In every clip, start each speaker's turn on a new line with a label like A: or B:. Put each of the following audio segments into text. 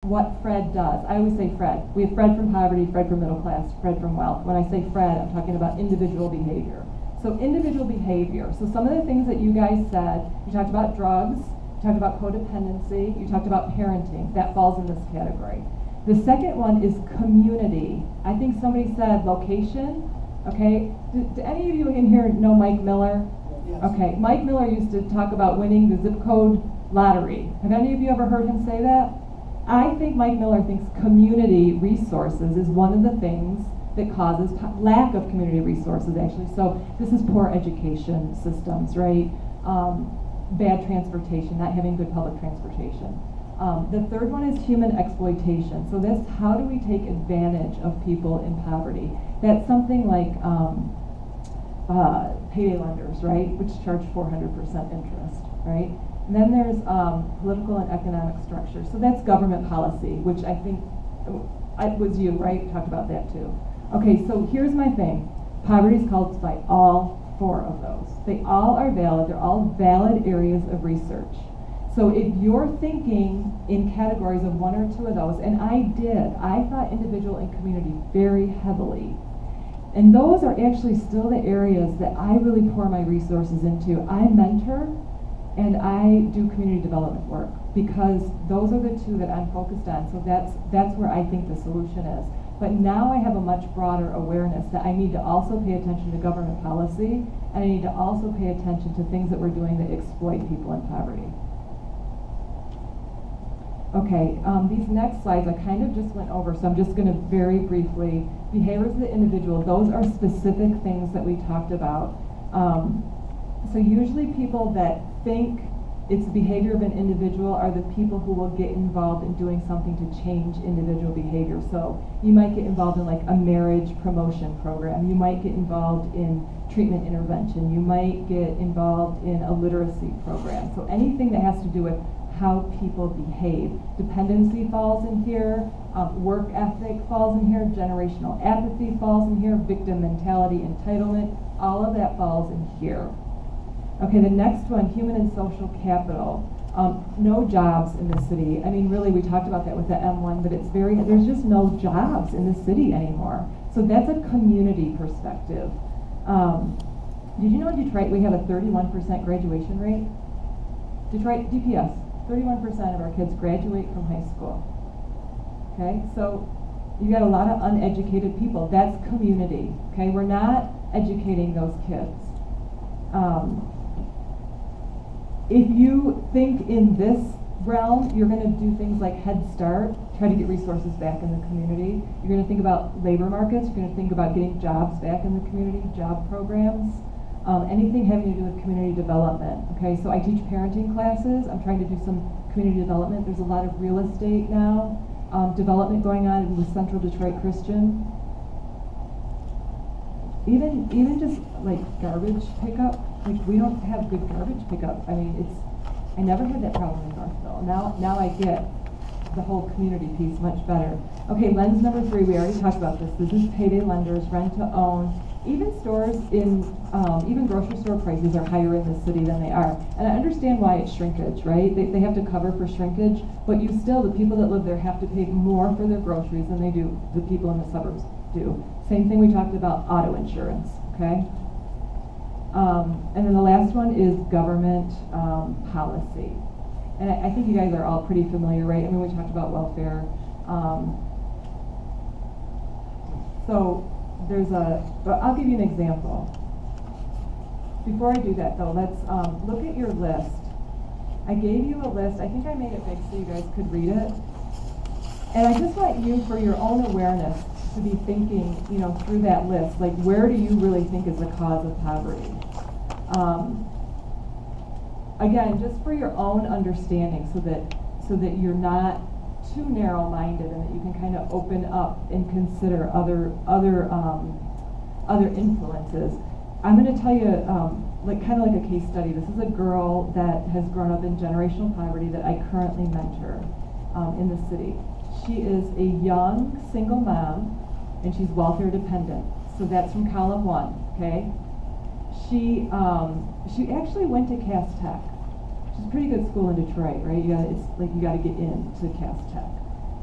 A: what Fred does. I always say Fred. We have Fred from poverty, Fred from middle class, Fred from wealth. When I say Fred, I'm talking about individual behavior. So individual behavior. So some of the things that you guys said, you talked about drugs, you talked about codependency, you talked about parenting. That falls in this category. The second one is community. I think somebody said location. Okay. Do any of you in here know Mike Miller?
B: Yes.
A: Okay. Mike Miller used to talk about winning the zip code lottery. Have any of you ever heard him say that? I think Mike Miller thinks community resources is one of the things that causes lack of community resources, actually. So this is poor education systems, right? Bad transportation, not having good public transportation. The third one is human exploitation. So that's how do we take advantage of people in poverty? That's something like payday lenders, right? Which charge 400% interest, right? And then there's political and economic structure. So that's government policy, which I think it was you, right? Talked about that too. Okay, so here's my thing. Poverty is caused by all four of those. They all are valid. They're all valid areas of research. So if you're thinking in categories of one or two of those, and I thought individual and community very heavily. And those are actually still the areas that I really pour my resources into. I mentor and I do community development work because those are the two that I'm focused on. So that's where I think the solution is. But now I have a much broader awareness that I need to also pay attention to government policy, and I need to also pay attention to things that we're doing that exploit people in poverty. Okay, these next slides I kind of just went over, so I'm just going to very briefly, behaviors of the individual, those are specific things that we talked about. So usually people that think it's the behavior of an individual are the people who will get involved in doing something to change individual behavior. So you might get involved in like a marriage promotion program. You might get involved in treatment intervention. You might get involved in a literacy program. So anything that has to do with how people behave. Dependency falls in here, work ethic falls in here, generational apathy falls in here, victim mentality, entitlement, all of that falls in here. Okay, the next one, human and social capital. No jobs in the city. I mean, really, we talked about that with the M1, but there's just no jobs in the city anymore. So that's a community perspective. Did you know in Detroit we have a 31% graduation rate? Detroit, DPS, 31% of our kids graduate from high school. Okay, so you got a lot of uneducated people. That's community. Okay, we're not educating those kids. If you think in this realm, you're going to do things like Head Start, try to get resources back in the community. You're going to think about labor markets. You're going to think about getting jobs back in the community, job programs, anything having to do with community development. Okay, so I teach parenting classes. I'm trying to do some community development. There's a lot of real estate now, development going on with Central Detroit Christian. Even just like garbage pickup. Like we don't have good garbage pickup. I mean, I never had that problem in Northville. Now I get the whole community piece much better. Okay, lens number 3, we already talked about this. This is payday lenders, rent to own. Even stores even grocery store prices are higher in the city than they are. And I understand why it's shrinkage, right? They have to cover for shrinkage, but the people that live there have to pay more for their groceries than they do the people in the suburbs do. Same thing we talked about auto insurance, okay? And then the last one is government policy. And I think you guys are all pretty familiar, right? I mean, we talked about welfare. I'll give you an example. Before I do that though, let's look at your list. I gave you a list. I think I made it big so you guys could read it. And I just want you, for your own awareness, to be thinking, through that list, like where do you really think is the cause of poverty? Again, just for your own understanding, so that you're not too narrow-minded and that you can kind of open up and consider other influences. I'm going to tell you, kind of like a case study. This is a girl that has grown up in generational poverty that I currently mentor in the city. She is a young single mom, and she's welfare dependent. So that's from column 1, okay? She actually went to Cass Tech. It's a pretty good school in Detroit, right? You got to get into Cass Tech.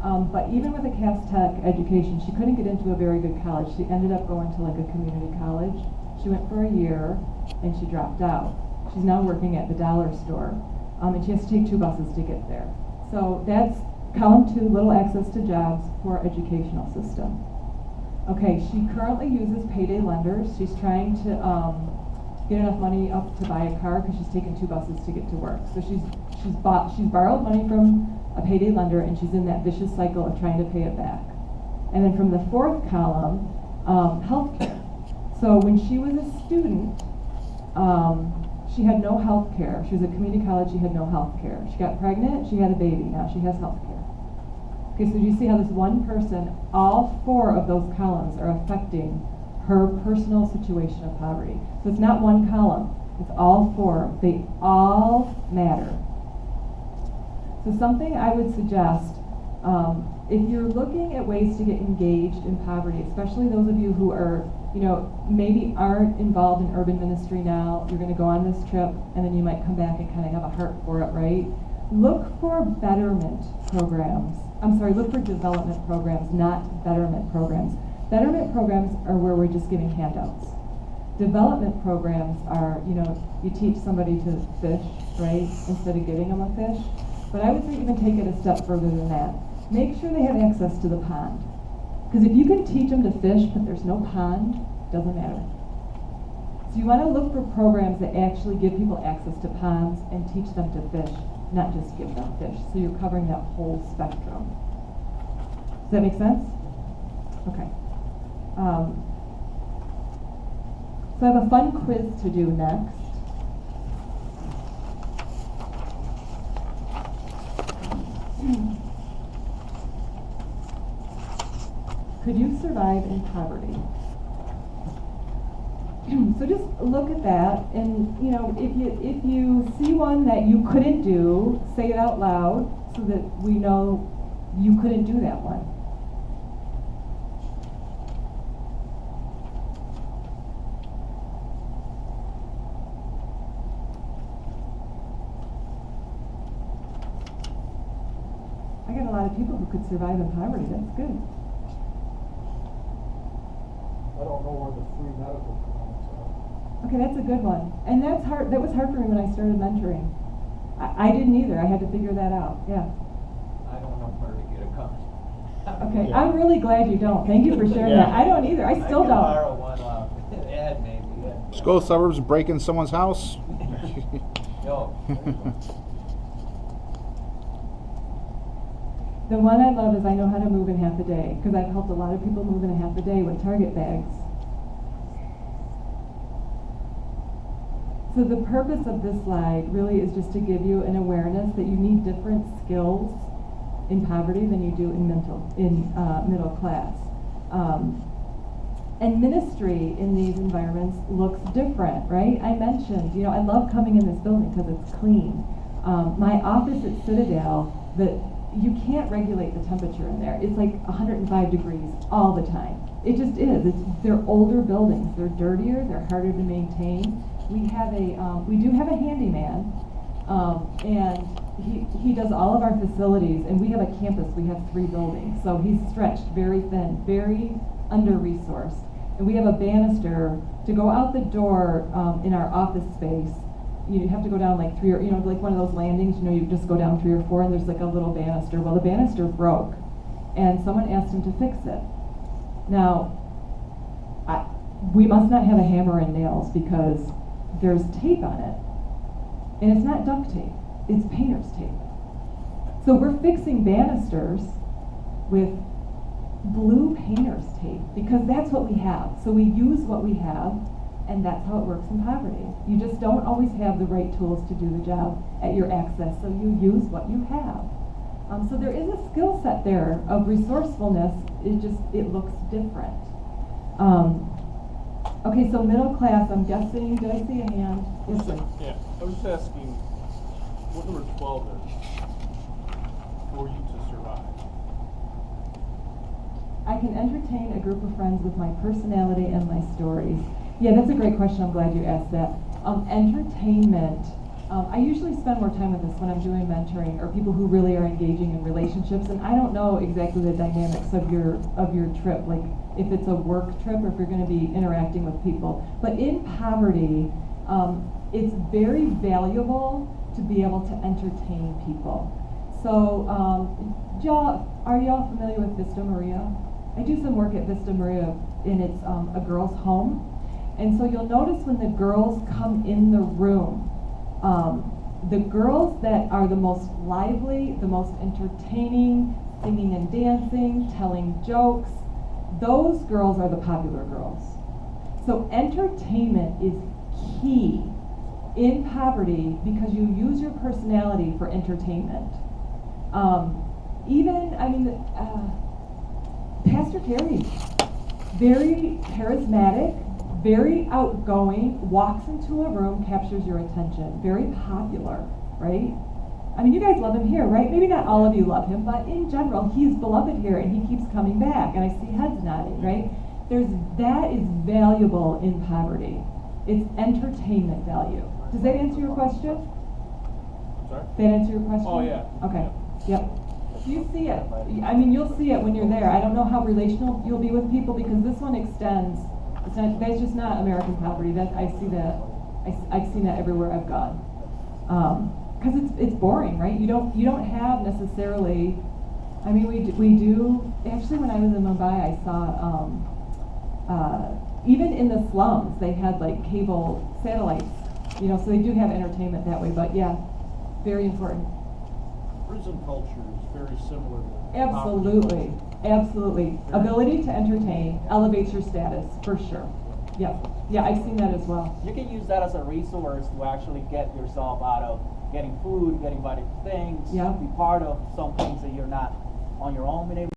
A: But even with a Cass Tech education, she couldn't get into a very good college. She ended up going to like a community college. She went for a year and she dropped out. She's now working at the dollar store, and she has to take 2 buses to get there. So that's column 2, little access to jobs, poor educational system. Okay, she currently uses payday lenders. She's trying to get enough money up to buy a car because she's taken 2 buses to get to work. So she's borrowed money from a payday lender, and she's in that vicious cycle of trying to pay it back. And then from the 4th column, healthcare. So when she was a student, she had no health care. She was at community college, she had no health care. She got pregnant, she had a baby, now she has health care. Okay, so you see how this one person, all 4 of those columns are affecting her personal situation of poverty. So it's not one column, it's all 4. They all matter. So something I would suggest, if you're looking at ways to get engaged in poverty, especially those of you who are, maybe aren't involved in urban ministry now, you're going to go on this trip and then you might come back and kind of have a heart for it, right? Look for betterment programs. Look for development programs, not betterment programs. Betterment programs are where we're just giving handouts. Development programs are, you teach somebody to fish, right, instead of giving them a fish. But I would say even take it a step further than that. Make sure they have access to the pond. Because if you can teach them to fish, but there's no pond, doesn't matter. So you want to look for programs that actually give people access to ponds and teach them to fish, not just give them fish. So you're covering that whole spectrum. Does that make sense? Okay. So I have a fun quiz to do next. Could you survive in poverty? So just look at that, and if you see one that you couldn't do, say it out loud so that we know you couldn't do that one. I got a lot of people who could survive in poverty. That's good.
B: I don't know where the free medical clinics are.
A: Okay, that's a good one. And that's hard. That was hard for me when I started mentoring. I didn't either. I had to figure that out. Yeah.
C: I don't know where to get a copy.
A: Okay, yeah. I'm really glad you don't. Thank you for sharing that. I don't either. I still don't.
C: I can borrow one off Ed, maybe. Yeah.
D: Just go to the suburbs, break in someone's house.
C: Yo.
A: The one I love is I know how to move in half a day, because I've helped a lot of people move in a half a day with Target bags. So the purpose of this slide really is just to give you an awareness that you need different skills in poverty than you do in middle class. And ministry in these environments looks different, right? I mentioned, I love coming in this building because it's clean. My office at Citadel, you can't regulate the temperature in there. It's like 105 degrees all the time. It just is. They're older buildings. They're dirtier. They're harder to maintain. We do have a handyman, and he does all of our facilities. And we have a campus. We have 3 buildings, so he's stretched very thin, very under-resourced. And we have a banister to go out the door in our office space. You have to go down like 3 or, like one of those landings, you just go down 3 or 4 and there's like a little banister. Well, the banister broke and someone asked him to fix it. Now, we must not have a hammer and nails because there's tape on it. And it's not duct tape, it's painter's tape. So we're fixing banisters with blue painter's tape because that's what we have. So we use what we have. And that's how it works in poverty. You just don't always have the right tools to do the job at your access, so you use what you have. So there is a skill set there of resourcefulness. It looks different. Okay, so middle class, I'm guessing, did I see a hand? Yes, sir.
B: Yeah, I was just asking, what number 12 is for you to survive?
A: I can entertain a group of friends with my personality and my stories. Yeah, that's a great question. I'm glad you asked that. Entertainment I usually spend more time with this when I'm doing mentoring or people who really are engaging in relationships, and I don't know exactly the dynamics of your trip, like if it's a work trip or if you're going to be interacting with people. But in poverty, it's very valuable to be able to entertain people. So, are y'all familiar with Vista Maria? I do some work at Vista Maria, and it's a girls' home. And so you'll notice when the girls come in the room, the girls that are the most lively, the most entertaining, singing and dancing, telling jokes, those girls are the popular girls. So entertainment is key in poverty because you use your personality for entertainment. Pastor Terry, very charismatic, very outgoing, walks into a room, captures your attention, very popular, right? I mean, you guys love him here, right? Maybe not all of you love him, but in general, he's beloved here and he keeps coming back, and I see heads nodding, right? That is valuable in poverty. It's entertainment value. Does that answer your question?
B: I'm sorry?
A: That answer your question?
B: Oh, yeah.
A: Okay, yep. You see it. I mean, you'll see it when you're there. I don't know how relational you'll be with people because this one extends. It's not, that's just not American poverty. I see that. I've seen that everywhere I've gone. Because it's boring, right? You don't have necessarily. I mean, we do. Actually, when I was in Mumbai, I saw even in the slums they had like cable satellites. You know, so they do have entertainment that way. But yeah, very important.
B: Prison culture is very similar to
A: Absolutely, absolutely. Ability to entertain elevates your status for sure. Yeah, yeah, I've seen that as well.
E: You can use that as a resource to actually get yourself out of getting food, getting invited to things,
A: Yeah.
E: be part of some things that you're not on your own being able